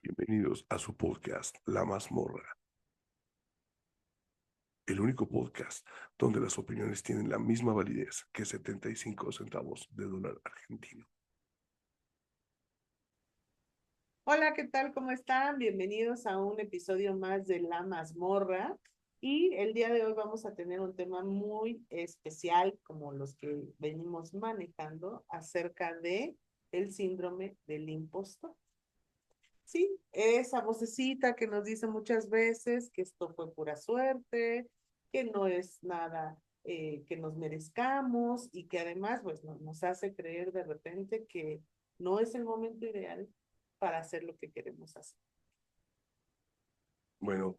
Bienvenidos a su podcast, La Mazmorra, el único podcast donde las opiniones tienen la misma validez que 75 centavos de dólar argentino. Hola, ¿qué tal? ¿Cómo están? Bienvenidos a un episodio más de La Mazmorra. Y el día de hoy vamos a tener un tema muy especial, como los que venimos manejando, acerca de el síndrome del impostor. Sí, esa vocecita que nos dice muchas veces que esto fue pura suerte, que no es nada que nos merezcamos y que además pues nos hace creer de repente que no es el momento ideal para hacer lo que queremos hacer. Bueno,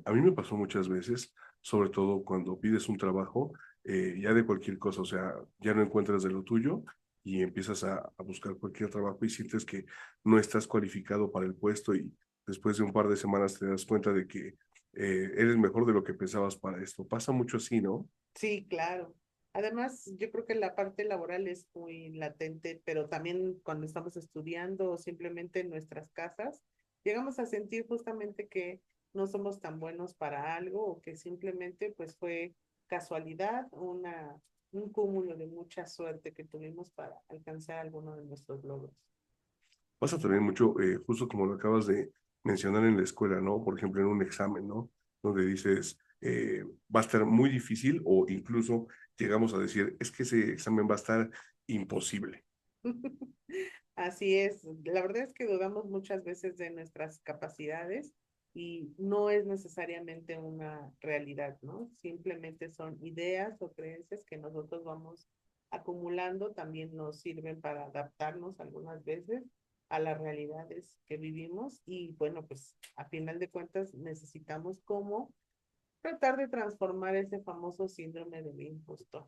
a mí me pasó muchas veces, sobre todo cuando pides un trabajo, ya de cualquier cosa, o sea, ya no encuentras de lo tuyo y empiezas a buscar cualquier trabajo y sientes que no estás cualificado para el puesto y después de un par de semanas te das cuenta de que eres mejor de lo que pensabas para esto. Pasa mucho así, ¿no? Sí, claro. Además, yo creo que la parte laboral es muy latente, pero también cuando estamos estudiando o simplemente en nuestras casas, llegamos a sentir justamente que no somos tan buenos para algo o que simplemente pues fue casualidad, un cúmulo de mucha suerte que tuvimos para alcanzar alguno de nuestros logros. Pasa también mucho, justo como lo acabas de mencionar en la escuela, ¿no? Por ejemplo, en un examen, ¿no? Donde dices, va a estar muy difícil o incluso llegamos a decir, es que ese examen va a estar imposible. Así es, la verdad es que dudamos muchas veces de nuestras capacidades y no es necesariamente una realidad, ¿no? Simplemente son ideas o creencias que nosotros vamos acumulando, también nos sirven para adaptarnos algunas veces a las realidades que vivimos y bueno, pues a final de cuentas necesitamos como tratar de transformar ese famoso síndrome del impostor.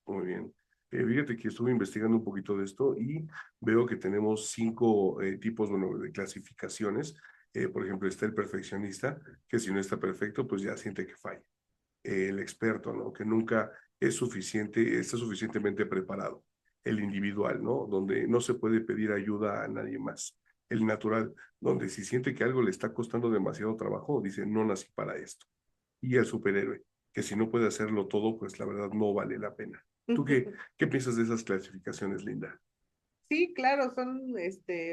Muy bien. Fíjate que estuve investigando un poquito de esto y veo que tenemos cinco tipos, bueno, de clasificaciones. Por ejemplo, está el perfeccionista, que si no está perfecto, pues ya siente que falla. El experto, ¿no? Que nunca es suficiente, está suficientemente preparado. El individual, ¿no? Donde no se puede pedir ayuda a nadie más. El natural, donde si siente que algo le está costando demasiado trabajo, dice, no nací para esto. Y el superhéroe, que si no puede hacerlo todo, pues la verdad no vale la pena. ¿Tú qué piensas de esas clasificaciones, Linda? Sí, claro, son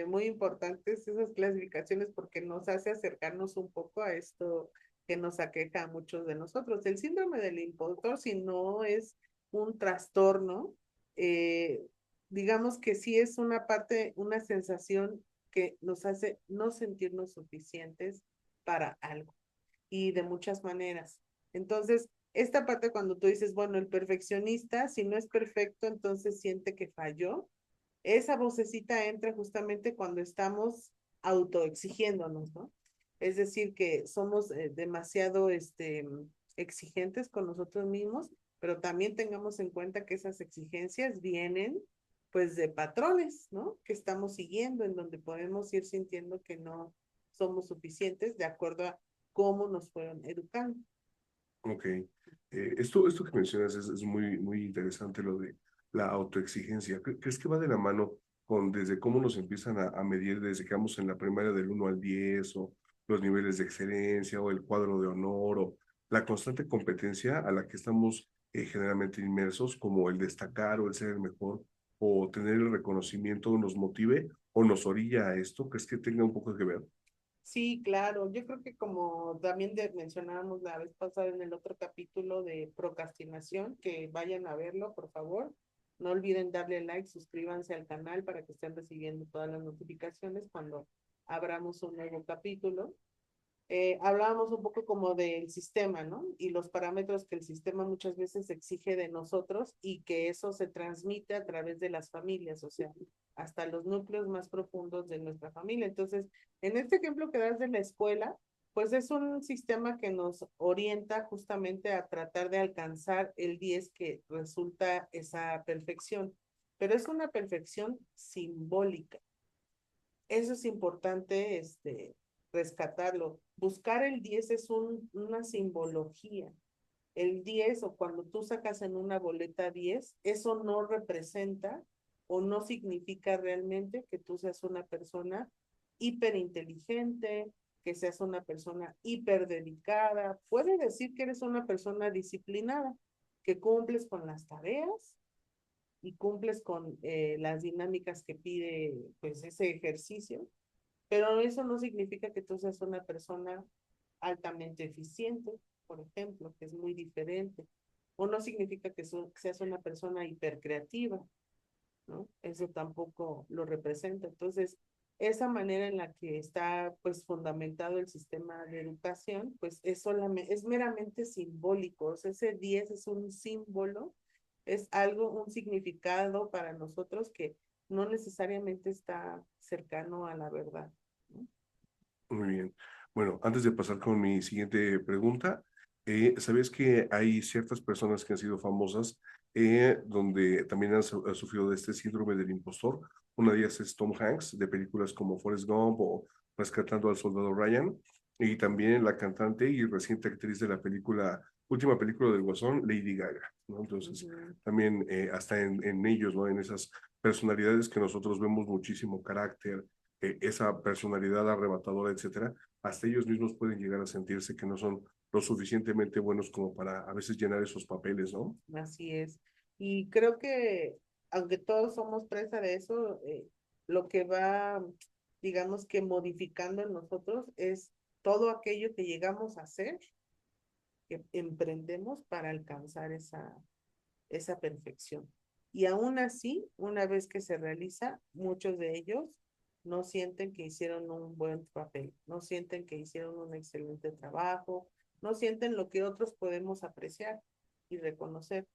muy importantes esas clasificaciones porque nos hace acercarnos un poco a esto que nos aqueja a muchos de nosotros. El síndrome del impostor, si no es un trastorno, eh, digamos que sí es una parte, una sensación que nos hace no sentirnos suficientes para algo y de muchas maneras. Entonces, esta parte cuando tú dices, bueno, el perfeccionista, si no es perfecto, entonces siente que falló, esa vocecita entra justamente cuando estamos autoexigiéndonos, ¿no? Es decir, que somos demasiado exigentes con nosotros mismos, pero también tengamos en cuenta que esas exigencias vienen pues de patrones, ¿no? Que estamos siguiendo, en donde podemos ir sintiendo que no somos suficientes de acuerdo a cómo nos fueron educando. Ok. Esto que mencionas es muy, muy interesante, lo de la autoexigencia. ¿Crees que va de la mano con desde cómo nos empiezan a medir desde que vamos en la primaria del 1 al 10 o los niveles de excelencia o el cuadro de honor o la constante competencia a la que estamos generalmente inmersos, como el destacar o el ser el mejor o tener el reconocimiento nos motive o nos orilla a esto? ¿Crees que tenga un poco que ver? Sí, claro. Yo creo que como también mencionábamos la vez pasada en el otro capítulo de procrastinación, que vayan a verlo, por favor. No olviden darle like, suscríbanse al canal para que estén recibiendo todas las notificaciones cuando abramos un nuevo capítulo. Hablábamos un poco como del sistema, ¿no? Y los parámetros que el sistema muchas veces exige de nosotros y que eso se transmite a través de las familias, o sea, hasta los núcleos más profundos de nuestra familia. Entonces, en este ejemplo que das de la escuela, pues es un sistema que nos orienta justamente a tratar de alcanzar el 10 que resulta esa perfección, pero es una perfección simbólica. Eso es importante, rescatarlo. Buscar el 10 es una simbología. el 10 o cuando tú sacas en una boleta 10, eso no representa o no significa realmente que tú seas una persona hiperinteligente, que seas una persona hiperdedicada. Puede decir que eres una persona disciplinada, que cumples con las tareas y cumples con las dinámicas que pide pues ese ejercicio, pero eso no significa que tú seas una persona altamente eficiente, por ejemplo, que es muy diferente. O no significa que seas una persona hipercreativa, ¿no? Eso tampoco lo representa. Entonces, esa manera en la que está pues fundamentado el sistema de educación, pues es solamente, es meramente simbólico. O sea, ese 10 es un símbolo, es algo, un significado para nosotros que no necesariamente está cercano a la verdad, ¿no? Muy bien. Bueno, antes de pasar con mi siguiente pregunta, ¿sabes que hay ciertas personas que han sido famosas donde también han sufrido de este síndrome del impostor? Una de ellas es Tom Hanks, de películas como Forrest Gump o Rescatando al Soldado Ryan, y también la cantante y reciente actriz de la película, última película del Guasón, Lady Gaga, ¿no? Entonces, Ujú. también hasta en ellos, ¿no? En esas personalidades que nosotros vemos muchísimo carácter, esa personalidad arrebatadora, etcétera, hasta ellos mismos pueden llegar a sentirse que no son lo suficientemente buenos como para a veces llenar esos papeles, ¿no? Así es. Y creo que, aunque todos somos presa de eso, lo que va, digamos que modificando en nosotros es todo aquello que llegamos a hacer, que emprendemos para alcanzar esa perfección. Y aún así, una vez que se realiza, muchos de ellos no sienten que hicieron un buen papel, no sienten que hicieron un excelente trabajo, no sienten lo que otros podemos apreciar y reconocer,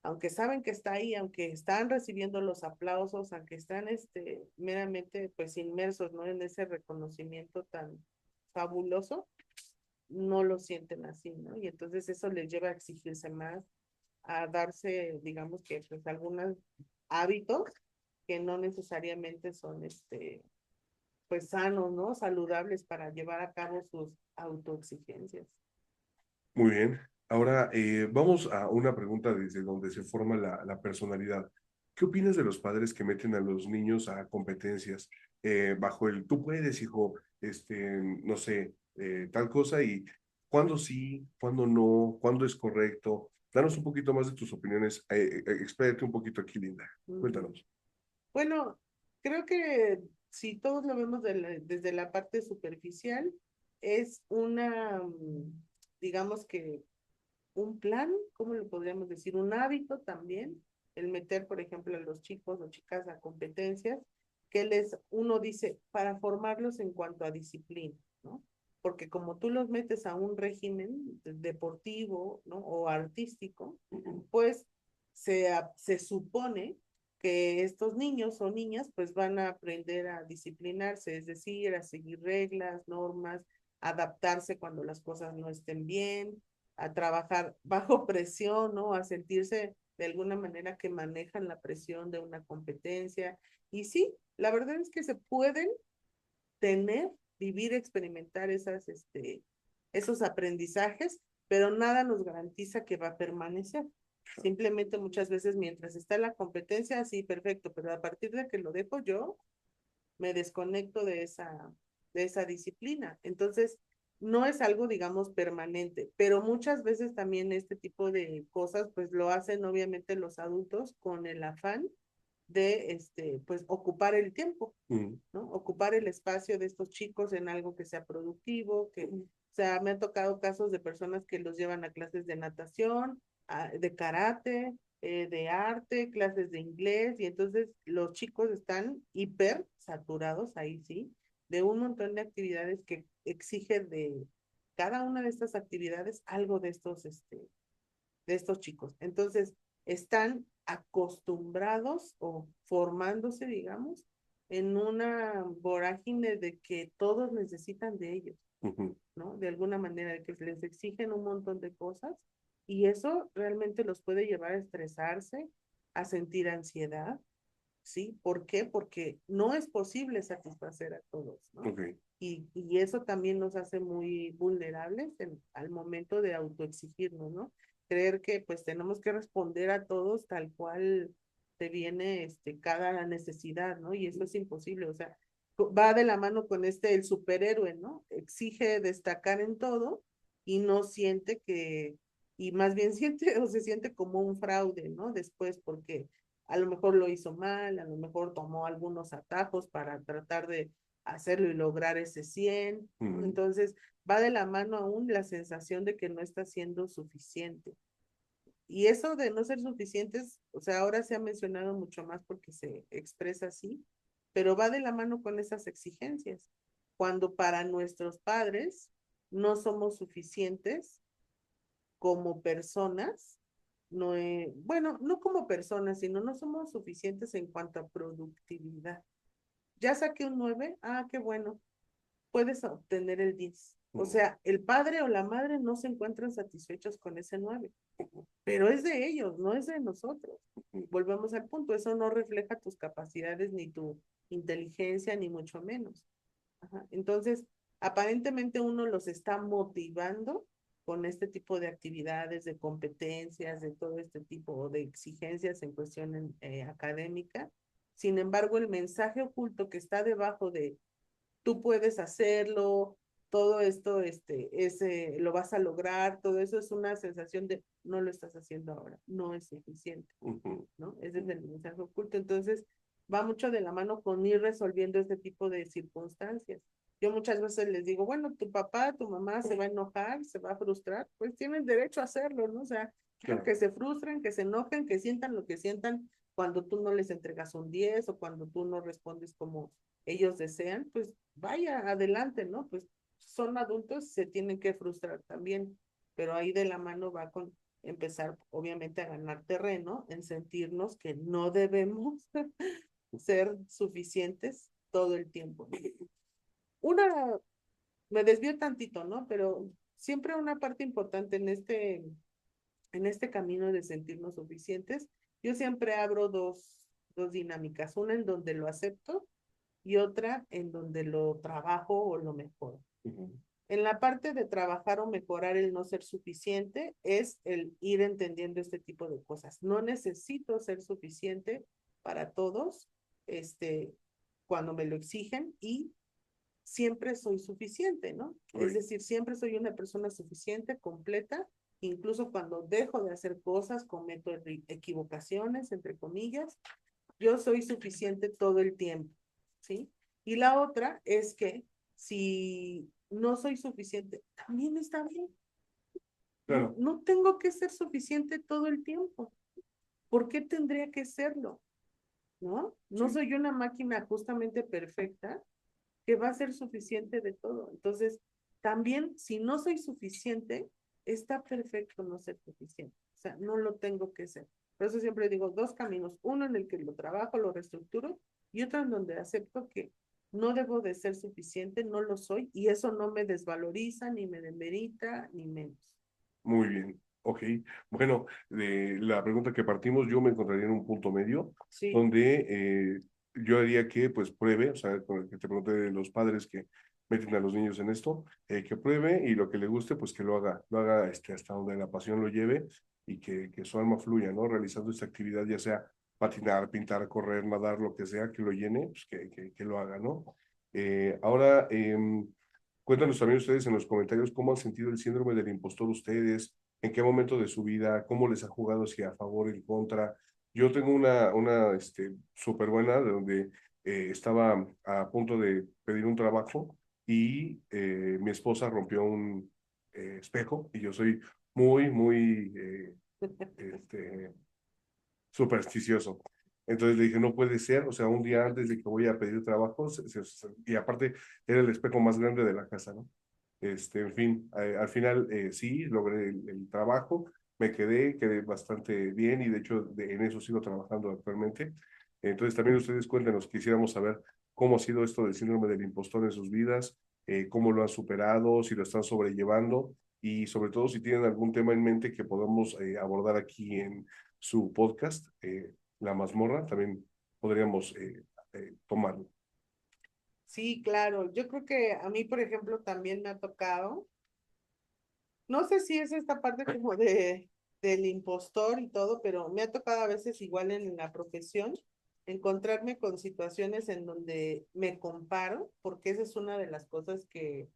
aunque saben que está ahí, aunque están recibiendo los aplausos, aunque están meramente pues inmersos, ¿no? En ese reconocimiento tan fabuloso, no lo sienten así, ¿no? Y entonces eso les lleva a exigirse más, a darse, digamos que pues algunos hábitos que no necesariamente son pues sanos, ¿no? Saludables para llevar a cabo sus autoexigencias. Muy bien. Ahora vamos a una pregunta desde donde se forma la personalidad. ¿Qué opinas de los padres que meten a los niños a competencias bajo el tú puedes, hijo, no sé, tal cosa y cuándo sí, cuándo no, cuándo es correcto? Danos un poquito más de tus opiniones. Expláyate un poquito aquí, Linda. Ujú. Cuéntanos. Bueno, creo que si todos lo vemos desde la parte superficial, es digamos que un plan, ¿cómo lo podríamos decir? Un hábito también, el meter, por ejemplo, a los chicos o chicas a competencias, uno dice, para formarlos en cuanto a disciplina, ¿no? Porque como tú los metes a un régimen deportivo, ¿no? O artístico, pues se supone que estos niños o niñas pues van a aprender a disciplinarse, es decir, a seguir reglas, normas, adaptarse cuando las cosas no estén bien, a trabajar bajo presión, ¿no? A sentirse de alguna manera que manejan la presión de una competencia. Y sí, la verdad es que se pueden tener, vivir, experimentar esos aprendizajes, pero nada nos garantiza que va a permanecer. Simplemente muchas veces mientras está la competencia, sí, perfecto, pero a partir de que lo dejo yo, me desconecto de esa disciplina. Entonces, no es algo, digamos, permanente, pero muchas veces también este tipo de cosas, pues lo hacen obviamente los adultos con el afán de, pues, ocupar el tiempo, Mm. ¿no? Ocupar el espacio de estos chicos en algo que sea productivo, o sea, me han tocado casos de personas que los llevan a clases de natación, de karate, de arte, clases de inglés, y entonces los chicos están hiper saturados, ahí sí, de un montón de actividades que exigen de cada una de estas actividades algo de estos chicos. Entonces, están acostumbrados o formándose, digamos, en una vorágine de que todos necesitan de ellos, Ujú. ¿no? De alguna manera, de que les exigen un montón de cosas y eso realmente los puede llevar a estresarse, a sentir ansiedad, ¿sí? ¿Por qué? Porque no es posible satisfacer a todos, ¿no? Ok. Y eso también nos hace muy vulnerables al momento de autoexigirnos, ¿no? creer que pues tenemos que responder a todos tal cual te viene cada necesidad, ¿no? Y eso es imposible, o sea, va de la mano con el superhéroe, ¿no? Exige destacar en todo y no siente que, y más bien siente o se siente como un fraude, ¿no? Después porque a lo mejor lo hizo mal, a lo mejor tomó algunos atajos para tratar de hacerlo y lograr ese 100. Entonces, va de la mano aún la sensación de que no está siendo suficiente. Y eso de no ser suficientes, o sea, ahora se ha mencionado mucho más porque se expresa así, pero va de la mano con esas exigencias. Cuando para nuestros padres no somos suficientes como personas, no, bueno, no como personas, sino no somos suficientes en cuanto a productividad. Ya saqué un 9, qué bueno, puedes obtener el 10. O sea, el padre o la madre no se encuentran satisfechos con ese 9, pero es de ellos, no es de nosotros. Volvemos al punto, eso no refleja tus capacidades ni tu inteligencia, ni mucho menos. Ajá. Entonces, aparentemente uno los está motivando con este tipo de actividades, de competencias, de todo este tipo de exigencias en cuestión académica. Sin embargo, el mensaje oculto que está debajo de tú puedes hacerlo, todo esto lo vas a lograr, todo eso es una sensación de no lo estás haciendo ahora, no es suficiente, ¿no? Ese es el mensaje oculto. Entonces, va mucho de la mano con ir resolviendo este tipo de circunstancias. Yo muchas veces les digo, bueno, tu papá, tu mamá se va a enojar, se va a frustrar, pues tienen derecho a hacerlo, ¿no? O sea, claro, que se frustren, que se enojen, que sientan lo que sientan cuando tú no les entregas un 10 o cuando tú no respondes como ellos desean, pues vaya adelante, ¿no? Pues son adultos, se tienen que frustrar también, pero ahí de la mano va con empezar, obviamente, a ganar terreno en sentirnos que no debemos ser suficientes todo el tiempo. Una, me desvío tantito, ¿no? Pero siempre una parte importante en este camino de sentirnos suficientes, yo siempre abro dos dinámicas, una en donde lo acepto y otra en donde lo trabajo o lo mejoro. En la parte de trabajar o mejorar el no ser suficiente es el ir entendiendo este tipo de cosas. No necesito ser suficiente para todos, cuando me lo exigen y siempre soy suficiente, ¿no? Es decir, siempre soy una persona suficiente, completa, incluso cuando dejo de hacer cosas, cometo equivocaciones, entre comillas, yo soy suficiente todo el tiempo, ¿sí? Y la otra es que si no soy suficiente, también está bien. Claro. No tengo que ser suficiente todo el tiempo. ¿Por qué tendría que serlo? ¿No? No sí. Soy una máquina justamente perfecta que va a ser suficiente de todo. Entonces, también si no soy suficiente, está perfecto no ser suficiente. O sea, no lo tengo que ser. Por eso siempre digo dos caminos, uno en el que lo trabajo, lo reestructuro, y otro en donde acepto que no debo de ser suficiente, no lo soy, y eso no me desvaloriza, ni me demerita, ni menos. Muy bien, ok. Bueno, de la pregunta que partimos, yo me encontraría en un punto medio, sí, donde yo haría que pues pruebe, o sea, con el que te pregunté de los padres que meten a los niños en esto, que pruebe y lo que le guste, pues que lo haga hasta donde la pasión lo lleve y que su alma fluya, ¿no? Realizando esta actividad, ya sea patinar, pintar, correr, nadar, lo que sea, que lo llene, pues que lo haga, ¿no? Ahora, cuéntanos también ustedes en los comentarios cómo han sentido el síndrome del impostor ustedes, en qué momento de su vida, cómo les ha jugado, si a favor, en contra. Yo tengo una súper buena de donde estaba a punto de pedir un trabajo y mi esposa rompió un espejo y yo soy muy supersticioso. Entonces le dije, no puede ser, o sea, un día antes de que voy a pedir trabajo, y aparte era el espejo más grande de la casa, ¿no? En fin, al final sí, logré el trabajo, quedé bastante bien y de hecho en eso sigo trabajando actualmente. Entonces también ustedes cuéntenos, quisiéramos saber cómo ha sido esto del síndrome del impostor en sus vidas, cómo lo han superado, si lo están sobrellevando y sobre todo si tienen algún tema en mente que podamos abordar aquí en su podcast, La Mazmorra, también podríamos tomarlo. Sí, claro. Yo creo que a mí, por ejemplo, también me ha tocado. No sé si es esta parte como de del impostor y todo, pero me ha tocado a veces igual en la profesión encontrarme con situaciones en donde me comparo, porque esa es una de las cosas que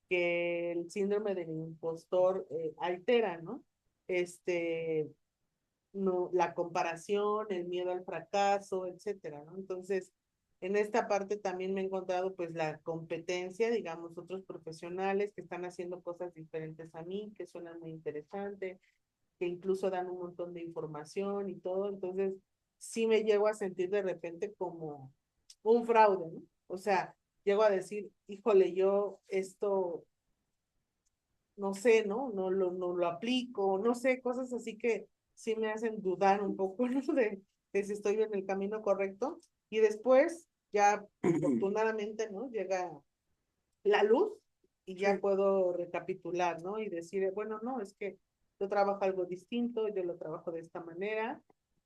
el síndrome del impostor altera, ¿no? Este, no, la comparación, el miedo al fracaso, etcétera, ¿no? Entonces, en esta parte también me he encontrado pues la competencia, digamos, otros profesionales que están haciendo cosas diferentes a mí, que suenan muy interesantes, que incluso dan un montón de información y todo, entonces sí me llego a sentir de repente como un fraude, ¿no? O sea, llego a decir, híjole, yo esto no sé, ¿no? No lo aplico, no sé, cosas así que sí me hacen dudar un poco, ¿no? De si estoy en el camino correcto. Y después, ya afortunadamente, ¿no? Llega la luz y ya Sí. puedo recapitular, ¿no? Y decir, bueno, no, es que yo trabajo algo distinto, yo lo trabajo de esta manera,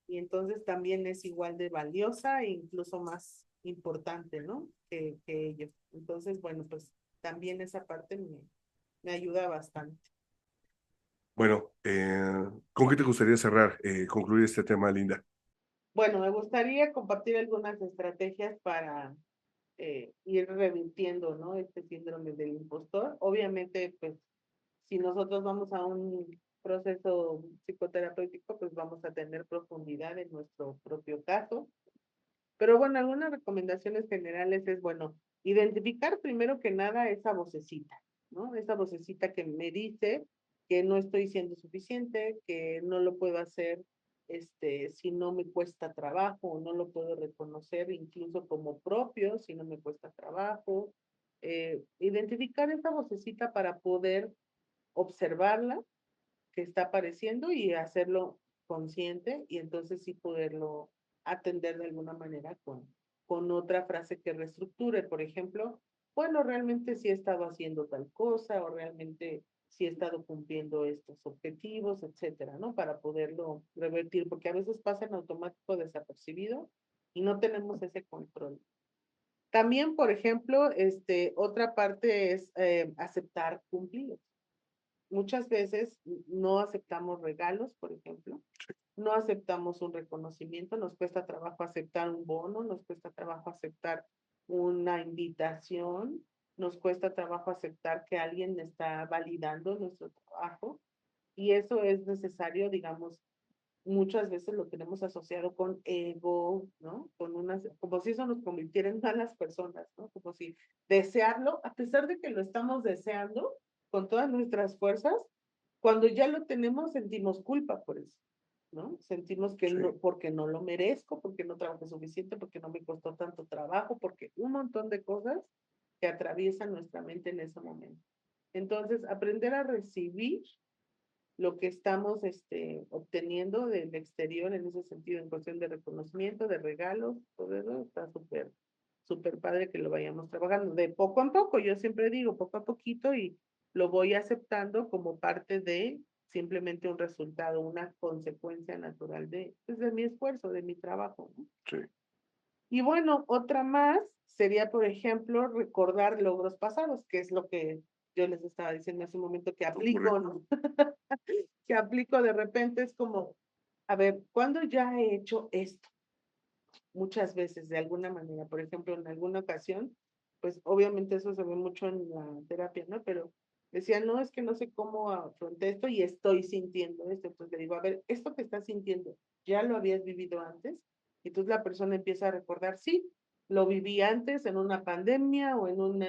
y entonces también es igual de valiosa e incluso más importante, ¿no? Que ello. Entonces, bueno, pues también esa parte me ayuda bastante. Bueno, ¿con qué te gustaría cerrar, concluir este tema, Linda? Bueno, me gustaría compartir algunas estrategias para ir revirtiendo, ¿no? Este síndrome del impostor. Obviamente, pues, si nosotros vamos a un proceso psicoterapéutico, pues vamos a tener profundidad en nuestro propio caso. Pero bueno, algunas recomendaciones generales es, bueno, identificar primero que nada esa vocecita, ¿no? Esa vocecita que me dice que no estoy siendo suficiente, que no lo puedo hacer si no me cuesta trabajo, o no lo puedo reconocer incluso como propio, si no me cuesta trabajo. Identificar esa vocecita para poder observarla que está apareciendo y hacerlo consciente y entonces sí poderlo atender de alguna manera con otra frase que reestructure, por ejemplo, bueno, realmente sí he estado haciendo tal cosa o realmente sí he estado cumpliendo estos objetivos, etcétera, ¿no? Para poderlo revertir, porque a veces pasa en automático desapercibido y no tenemos ese control. También, por ejemplo, otra parte es aceptar cumplidos. Muchas veces no aceptamos regalos, por ejemplo, no aceptamos un reconocimiento, nos cuesta trabajo aceptar un bono, nos cuesta trabajo aceptar una invitación, nos cuesta trabajo aceptar que alguien está validando nuestro trabajo y eso es necesario, digamos, muchas veces lo tenemos asociado con ego, ¿no? Con unas, como si eso nos convirtiera en malas personas, ¿no? Como si desearlo, a pesar de que lo estamos deseando con todas nuestras fuerzas, cuando ya lo tenemos sentimos culpa por eso, ¿no? Sentimos que Sí, no, porque no lo merezco, porque no trabajé suficiente, porque no me costó tanto trabajo, porque un montón de cosas que atraviesan nuestra mente en ese momento. Entonces, aprender a recibir lo que estamos obteniendo del exterior en ese sentido, en cuestión de reconocimiento, de regalos, todo eso está súper, súper padre que lo vayamos trabajando de poco a poco. Yo siempre digo poco a poquito y lo voy aceptando como parte de simplemente un resultado, una consecuencia natural de, pues, de mi esfuerzo, de mi trabajo, ¿no? sí. Y bueno, otra más sería, por ejemplo, recordar logros pasados, que es lo que yo les estaba diciendo hace un momento que aplico, Correcto. ¿no? Que aplico de repente es como, a ver, ¿cuándo ya he hecho esto? Muchas veces, de alguna manera, por ejemplo, en alguna ocasión, pues obviamente eso se ve mucho en la terapia, ¿no? Pero decía, no, es que no sé cómo afronté esto y estoy sintiendo esto. Entonces le digo, a ver, esto que estás sintiendo, ¿ya lo habías vivido antes? Y entonces la persona empieza a recordar, sí, lo viví antes en una pandemia o en un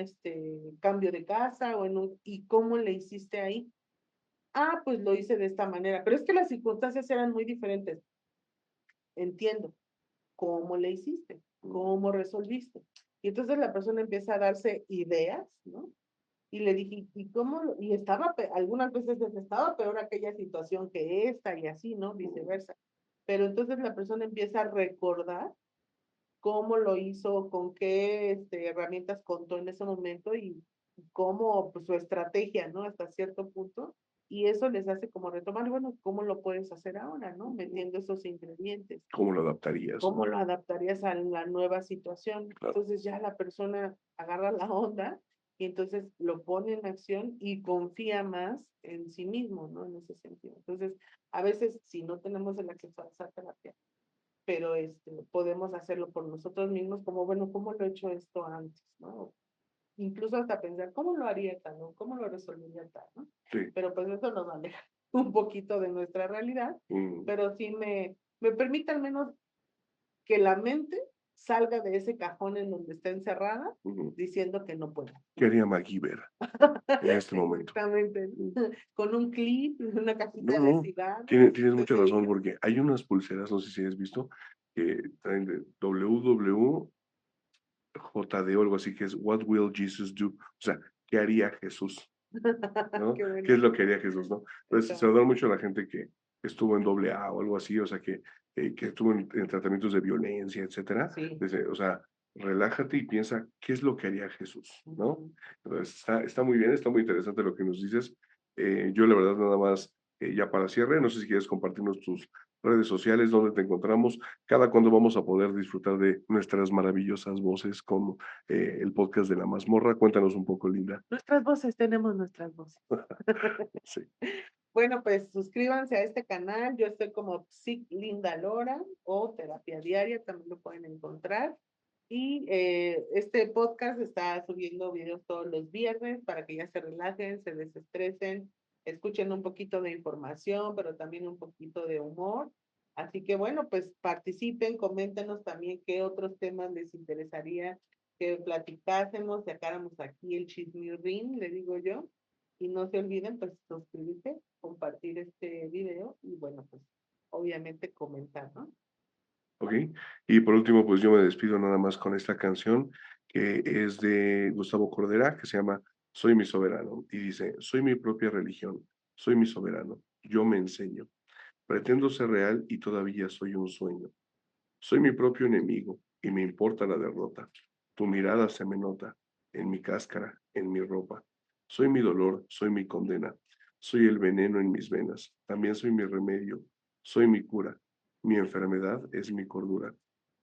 cambio de casa o en un, ¿y cómo le hiciste ahí? Ah, pues lo hice de esta manera, pero es que las circunstancias eran muy diferentes. Entiendo. ¿Cómo le hiciste? ¿Cómo resolviste? Y entonces la persona empieza a darse ideas, ¿no? Y le dije, ¿y cómo? Y estaba, algunas veces estaba peor aquella situación que esta y así, ¿no? Viceversa. Pero entonces la persona empieza a recordar cómo lo hizo, con qué herramientas contó en ese momento y cómo, pues, su estrategia, ¿no? Hasta cierto punto. Y eso les hace como retomar, bueno, ¿cómo lo puedes hacer ahora, ¿no? Metiendo esos ingredientes. ¿Cómo lo adaptarías, ¿Cómo no? lo adaptarías a la nueva situación? Claro. Entonces ya la persona agarra la onda y entonces lo pone en acción y confía más en sí mismo, ¿no? En ese sentido. Entonces, a veces, si no tenemos el acceso a esa terapia, pero podemos hacerlo por nosotros mismos, como, bueno, ¿cómo lo he hecho esto antes, no? Incluso hasta pensar, ¿cómo lo haría tal, no? ¿Cómo lo resolvería tal, no? Sí. Pero pues eso nos aleja un poquito de nuestra realidad, Mm, pero sí me permite al menos que la mente salga de ese cajón en donde está encerrada, ujú. diciendo que no puede, ¿Qué ¿no? haría MacGyver en este momento? Exactamente. Mm. Con un clip, una cajita No, de no, cigarros, tienes qué mucha sé razón, yo. porque hay unas pulseras, no sé si has visto, que traen de WWJD o algo así, que es What will Jesus do? O sea, ¿qué haría Jesús? ¿No? Qué ¿Qué es bueno. lo que haría Jesús, no? Entonces, se lo Exacto. dan mucho a la gente que estuvo en doble A o algo así, o sea, que estuvo en tratamientos de violencia, etcétera. Sí. Dice, o sea, relájate y piensa, ¿qué es lo que haría Jesús, no? Ujú. Entonces, está muy bien, está muy interesante lo que nos dices. Yo, la verdad, nada más, ya para cierre, no sé si quieres compartirnos tus redes sociales, dónde te encontramos, cada cuándo vamos a poder disfrutar de nuestras maravillosas voces con el podcast de La Mazmorra. Cuéntanos un poco, Linda. Nuestras voces, tenemos nuestras voces. Sí. Bueno, pues suscríbanse a este canal. Yo estoy como Psic Linda Lora o Terapia Diaria, también lo pueden encontrar. Y este podcast está subiendo videos todos los viernes para que ya se relajen, se desestresen, escuchen un poquito de información, pero también un poquito de humor. Así que bueno, pues participen, coméntenos también qué otros temas les interesaría que platicásemos, sacáramos aquí el chismurrín, le digo yo. Y no se olviden, pues, suscribirse, compartir este video y bueno, pues, obviamente comentar, ¿no? ¿Ok? Y por último, pues yo me despido nada más con esta canción que es de Gustavo Cordera, que se llama Soy mi soberano. Y dice, soy mi propia religión, soy mi soberano, yo me enseño. Pretendo ser real y todavía soy un sueño. Soy mi propio enemigo y me importa la derrota. Tu mirada se me nota en mi cáscara, en mi ropa. Soy mi dolor, soy mi condena. Soy el veneno en mis venas. También soy mi remedio. Soy mi cura. Mi enfermedad es mi cordura.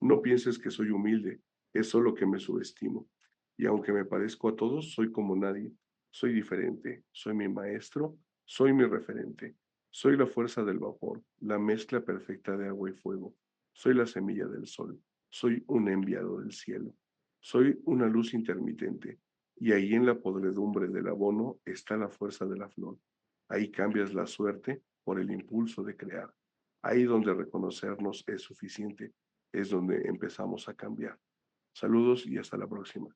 No pienses que soy humilde, es solo que me subestimo. Y aunque me parezco a todos, soy como nadie. Soy diferente. Soy mi maestro. Soy mi referente. Soy la fuerza del vapor, la mezcla perfecta de agua y fuego. Soy la semilla del sol, soy un enviado del cielo, soy una luz intermitente, y ahí en la podredumbre del abono está la fuerza de la flor. Ahí cambias la suerte por el impulso de crear. Ahí donde reconocernos es suficiente, es donde empezamos a cambiar. Saludos y hasta la próxima.